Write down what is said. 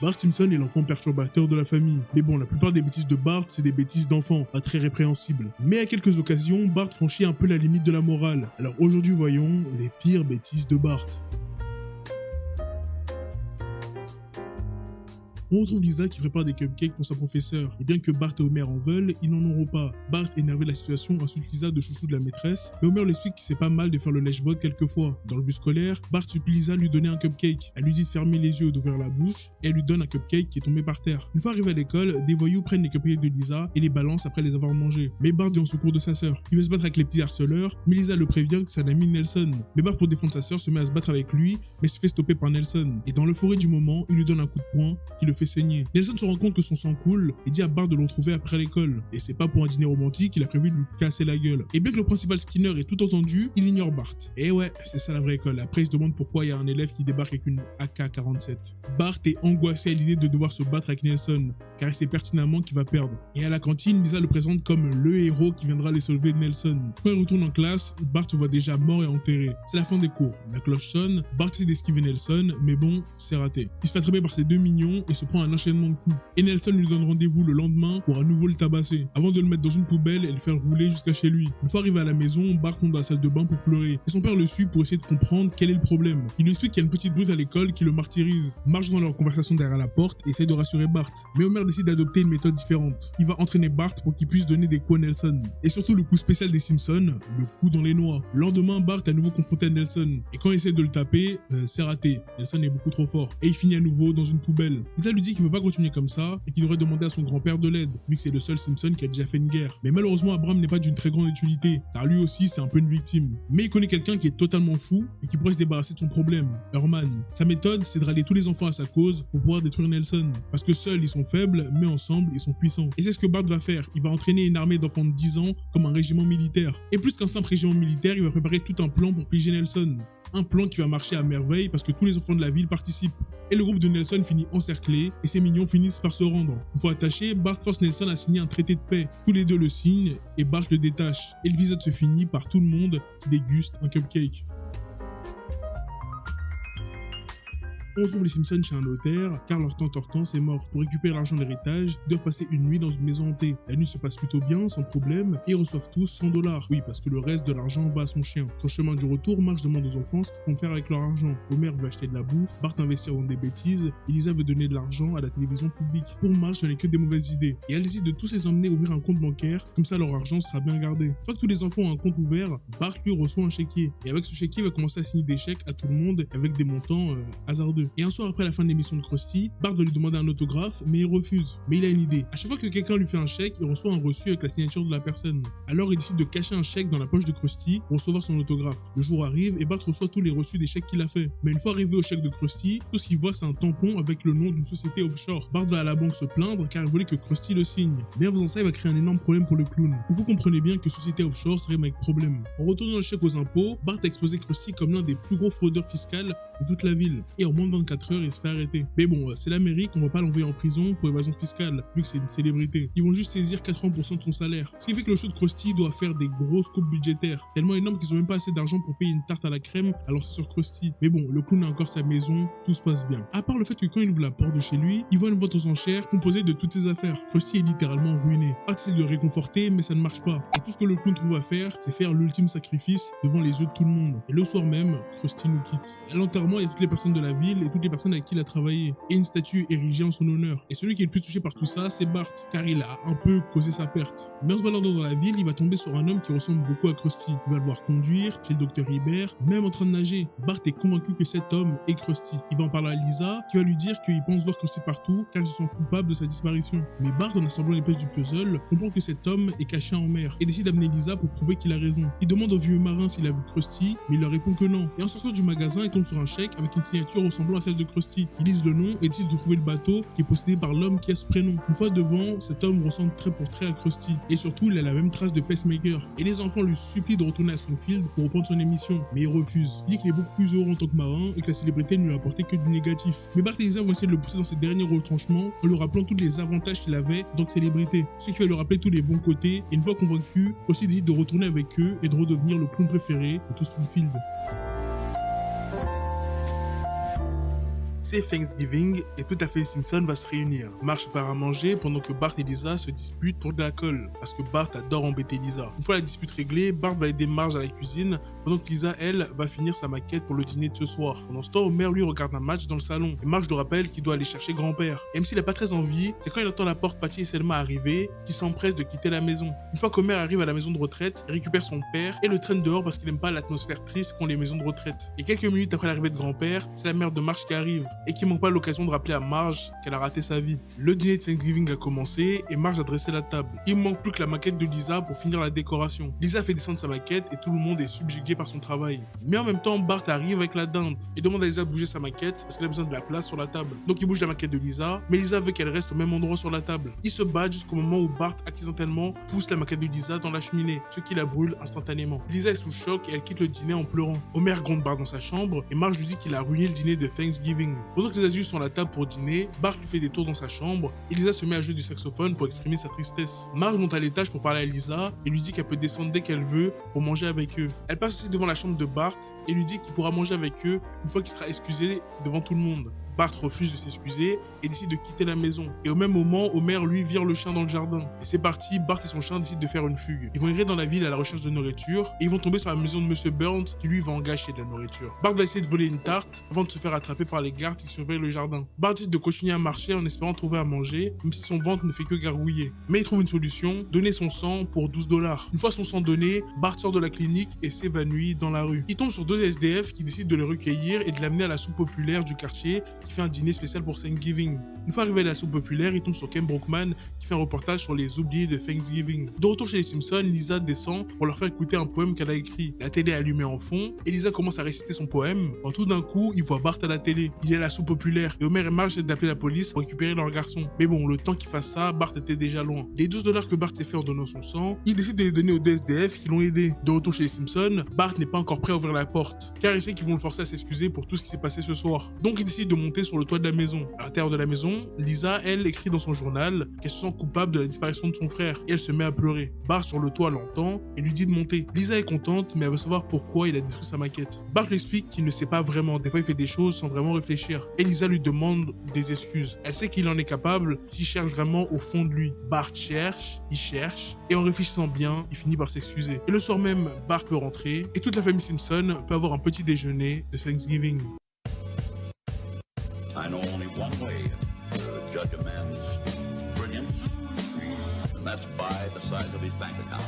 Bart Simpson est l'enfant perturbateur de la famille. Mais bon, la plupart des bêtises de Bart, c'est des bêtises d'enfants, pas très répréhensibles. Mais à quelques occasions, Bart franchit un peu la limite de la morale. Alors aujourd'hui, voyons les pires bêtises de Bart. On retrouve Lisa qui prépare des cupcakes pour sa professeure. Et bien que Bart et Homer en veulent, ils n'en auront pas. Bart, énervé de la situation, insulte Lisa de chouchou de la maîtresse, mais Homer lui explique que c'est pas mal de faire le lèche-bot quelquefois. Dans le bus scolaire, Bart supplie Lisa de lui donner un cupcake. Elle lui dit de fermer les yeux et d'ouvrir la bouche, et elle lui donne un cupcake qui est tombé par terre. Une fois arrivé à l'école, des voyous prennent les cupcakes de Lisa et les balancent après les avoir mangés. Mais Bart vient au secours de sa sœur. Il veut se battre avec les petits harceleurs, mais Lisa le prévient que c'est un ami de Nelson. Mais Bart, pour défendre sa sœur, se met à se battre avec lui, mais se fait stopper par Nelson. Et dans l'euphorie du moment, il lui donne un coup de poing qui le fait saigner. Nelson se rend compte que son sang coule et dit à Bart de le retrouver après l'école. Et c'est pas pour un dîner romantique qu'il a prévu de lui casser la gueule. Et bien que le principal Skinner ait tout entendu, il ignore Bart. Et ouais, c'est ça la vraie école. Après, il se demande pourquoi il y a un élève qui débarque avec une AK-47. Bart est angoissé à l'idée de devoir se battre avec Nelson, car il sait pertinemment qu'il va perdre. Et à la cantine, Lisa le présente comme le héros qui viendra les sauver de Nelson. Quand il retourne en classe, Bart se voit déjà mort et enterré. C'est la fin des cours. La cloche sonne, Bart essaie d'esquiver Nelson, mais bon, c'est raté. Il se fait attraper par ses deux mignons et se prend un enchaînement de coups. Et Nelson lui donne rendez-vous le lendemain pour à nouveau le tabasser, avant de le mettre dans une poubelle et le faire rouler jusqu'à chez lui. Une fois arrivé à la maison, Bart tombe dans la salle de bain pour pleurer, et son père le suit pour essayer de comprendre quel est le problème. Il lui explique qu'il y a une petite brute à l'école qui le martyrise, marche dans leur conversation derrière la porte et essaie de rassurer Bart. Mais Homer décide d'adopter une méthode différente. Il va entraîner Bart pour qu'il puisse donner des coups à Nelson. Et surtout le coup spécial des Simpsons, le coup dans les noix. Le lendemain, Bart est à nouveau confronté à Nelson, et quand il essaie de le taper, c'est raté. Nelson est beaucoup trop fort, et il finit à nouveau dans une poubelle. Lisa lui dit qu'il ne peut pas continuer comme ça, et qu'il devrait demander à son grand-père de l'aide, vu que c'est le seul Simpson qui a déjà fait une guerre. Mais malheureusement, Abraham n'est pas d'une très grande utilité, car lui aussi c'est un peu une victime. Mais il connaît quelqu'un qui est totalement fou, et qui pourrait se débarrasser de son problème, Herman. Sa méthode, c'est de rallier tous les enfants à sa cause pour pouvoir détruire Nelson. Parce que seuls ils sont faibles, mais ensemble ils sont puissants. Et c'est ce que Bart va faire, il va entraîner une armée d'enfants de 10 ans comme un régiment militaire. Et plus qu'un simple régiment militaire, il va préparer tout un plan pour piéger Nelson. Un plan qui va marcher à merveille parce que tous les enfants de la ville participent. Et le groupe de Nelson finit encerclé et ses mignons finissent par se rendre. Une fois attaché, Bart force Nelson à signer un traité de paix. Tous les deux le signent et Bart le détache. Et l'épisode se finit par tout le monde qui déguste un cupcake. On retrouve les Simpsons chez un notaire, car leur tante Hortense est morte. Pour récupérer l'argent de l'héritage, ils doivent passer une nuit dans une maison hantée. La nuit se passe plutôt bien, sans problème, et ils reçoivent tous 100 $. Oui, parce que le reste de l'argent va à son chien. Sur le chemin du retour, Marge demande aux enfants ce qu'ils vont faire avec leur argent. Homer veut acheter de la bouffe, Bart investir dans des bêtises, et Lisa veut donner de l'argent à la télévision publique. Pour Marge, ce n'est que des mauvaises idées, et elle décide de tous les emmener ouvrir un compte bancaire, comme ça leur argent sera bien gardé. Une fois que tous les enfants ont un compte ouvert, Bart lui reçoit un chéquier, et avec ce chéquier, il va commencer à signer des chèques à tout le monde, avec des montants hasardeux. Et un soir après la fin de l'émission de Krusty, Bart va lui demander un autographe, mais il refuse. Mais il a une idée. À chaque fois que quelqu'un lui fait un chèque, il reçoit un reçu avec la signature de la personne. Alors il décide de cacher un chèque dans la poche de Krusty pour recevoir son autographe. Le jour arrive et Bart reçoit tous les reçus des chèques qu'il a fait. Mais une fois arrivé au chèque de Krusty, tout ce qu'il voit c'est un tampon avec le nom d'une société offshore. Bart va à la banque se plaindre car il voulait que Krusty le signe. Mais en faisant ça, il va créer un énorme problème pour le clown. Vous comprenez bien que société offshore serait avec problème. En retournant le chèque aux impôts, Bart a exposé Krusty comme l'un des plus gros fraudeurs fiscaux de toute la ville. Et en moins de 24 heures, il se fait arrêter. Mais bon, c'est l'Amérique, on va pas l'envoyer en prison pour évasion fiscale, vu que c'est une célébrité. Ils vont juste saisir 80% de son salaire. Ce qui fait que le show de Krusty doit faire des grosses coupes budgétaires, tellement énormes qu'ils ont même pas assez d'argent pour payer une tarte à la crème à lancer sur Krusty. Mais bon, le clown a encore sa maison, tout se passe bien. À part le fait que quand il ouvre la porte de chez lui, il voit une vente aux enchères composée de toutes ses affaires. Krusty est littéralement ruiné. Bart essaie de le réconforter, mais ça ne marche pas. Et tout ce que le clown trouve à faire, c'est faire l'ultime sacrifice devant les yeux de tout le monde. Et le soir même, Krusty nous quitte. À l'enterrement, il y a toutes les personnes de la ville et toutes les personnes avec qui il a travaillé. Et une statue érigée en son honneur. Et celui qui est le plus touché par tout ça, c'est Bart, car il a un peu causé sa perte. Mais en se baladant dans la ville, il va tomber sur un homme qui ressemble beaucoup à Krusty. Il va le voir conduire, chez le docteur Hibbert, même en train de nager. Bart est convaincu que cet homme est Krusty. Il va en parler à Lisa, qui va lui dire qu'il pense voir Krusty partout, car il se sent coupable de sa disparition. Mais Bart, en assemblant les pièces du puzzle, comprend que cet homme est caché en mer, et décide d'amener Lisa pour prouver qu'il a raison. Il demande au vieux marin s'il a vu Krusty, mais il leur répond que non. Et en sortant du magasin, il tombe sur un chèque avec une signature ressemblant à celle de Krusty. Il lise le nom et décide de trouver le bateau qui est possédé par l'homme qui a ce prénom. Une fois devant, cet homme ressemble trait pour trait à Krusty. Et surtout, il a la même trace de pacemaker. Et les enfants lui supplient de retourner à Springfield pour reprendre son émission. Mais il refuse. Il dit qu'il est beaucoup plus heureux en tant que marin et que la célébrité ne lui a apporté que du négatif. Mais Bart et Lisa vont essayer de le pousser dans ses derniers retranchements en lui rappelant tous les avantages qu'il avait en tant que célébrité. Ce qui va lui rappeler tous les bons côtés. Et une fois convaincu, aussi décide de retourner avec eux et de redevenir le clown préféré de tout Springfield. C'est Thanksgiving et toute la famille Simpson va se réunir. Marge part à manger pendant que Bart et Lisa se disputent pour de la colle, parce que Bart adore embêter Lisa. Une fois la dispute réglée, Bart va aider Marge à la cuisine, pendant que Lisa, elle, va finir sa maquette pour le dîner de ce soir. Pendant ce temps, Homer lui regarde un match dans le salon, et Marge le rappelle qu'il doit aller chercher grand-père. Et même s'il a pas très envie, c'est quand il entend la porte Patty et Selma arriver qu'il s'empresse de quitter la maison. Une fois qu'Homer arrive à la maison de retraite, il récupère son père et le traîne dehors parce qu'il aime pas l'atmosphère triste qu'ont les maisons de retraite. Et quelques minutes après l'arrivée de grand-père, c'est la mère de Marge qui arrive et qui manque pas l'occasion de rappeler à Marge qu'elle a raté sa vie. Le dîner de Thanksgiving a commencé et Marge a dressé la table. Il manque plus que la maquette de Lisa pour finir la décoration. Lisa fait descendre sa maquette et tout le monde est subjugué par son travail. Mais en même temps, Bart arrive avec la dinde et demande à Lisa de bouger sa maquette parce qu'elle a besoin de la place sur la table. Donc il bouge la maquette de Lisa, mais Lisa veut qu'elle reste au même endroit sur la table. Il se bat jusqu'au moment où Bart accidentellement pousse la maquette de Lisa dans la cheminée, ce qui la brûle instantanément. Lisa est sous choc et elle quitte le dîner en pleurant. Homer gronde Bart dans sa chambre et Marge lui dit qu'il a ruiné le dîner de Thanksgiving. Pendant que les adultes sont à la table pour dîner, Bart lui fait des tours dans sa chambre et Lisa se met à jouer du saxophone pour exprimer sa tristesse. Marge monte à l'étage pour parler à Lisa et lui dit qu'elle peut descendre dès qu'elle veut pour manger avec eux. Elle passe aussi devant la chambre de Bart et lui dit qu'il pourra manger avec eux une fois qu'il sera excusé devant tout le monde. Bart refuse de s'excuser et décide de quitter la maison. Et au même moment, Homer lui vire le chien dans le jardin. Et c'est parti, Bart et son chien décident de faire une fugue. Ils vont errer dans la ville à la recherche de nourriture et ils vont tomber sur la maison de Monsieur Burns qui lui va en gâcher de la nourriture. Bart va essayer de voler une tarte avant de se faire attraper par les gardes qui surveillent le jardin. Bart décide de continuer à marcher en espérant trouver à manger, même si son ventre ne fait que gargouiller. Mais il trouve une solution, donner son sang pour $12. Une fois son sang donné, Bart sort de la clinique et s'évanouit dans la rue. Il tombe sur 2 SDF qui décident de le recueillir et de l'amener à la soupe populaire du quartier qui fait un dîner spécial pour Thanksgiving. Une fois arrivé à la soupe populaire, il tombe sur Ken Brockman qui fait un reportage sur les oubliés de Thanksgiving. De retour chez les Simpsons, Lisa descend pour leur faire écouter un poème qu'elle a écrit. La télé est allumée en fond et Lisa commence à réciter son poème. Quand tout d'un coup, il voit Bart à la télé. Il est à la soupe populaire et Homer et Marge essaient d'appeler la police pour récupérer leur garçon. Mais bon, le temps qu'il fasse ça, Bart était déjà loin. Les $12 que Bart s'est fait en donnant son sang, il décide de les donner aux DSDF qui l'ont aidé. De retour chez les Simpsons, Bart n'est pas encore prêt à ouvrir la porte car il sait qu'ils vont le forcer à s'excuser pour tout ce qui s'est passé ce soir. Donc il décide de monter sur le toit de la maison. À l'intérieur de la maison, Lisa, elle, écrit dans son journal qu'elle se sent coupable de la disparition de son frère et elle se met à pleurer. Bart sur le toit l'entend et lui dit de monter. Lisa est contente mais elle veut savoir pourquoi il a détruit sa maquette. Bart lui explique qu'il ne sait pas vraiment, des fois il fait des choses sans vraiment réfléchir. Et Lisa lui demande des excuses. Elle sait qu'il en est capable s'il cherche vraiment au fond de lui. Bart cherche, il cherche et en réfléchissant bien, il finit par s'excuser. Et le soir même, Bart peut rentrer et toute la famille Simpson peut avoir un petit déjeuner de Thanksgiving. I know only one way to judge a man's brilliance, and that's by the size of his bank account.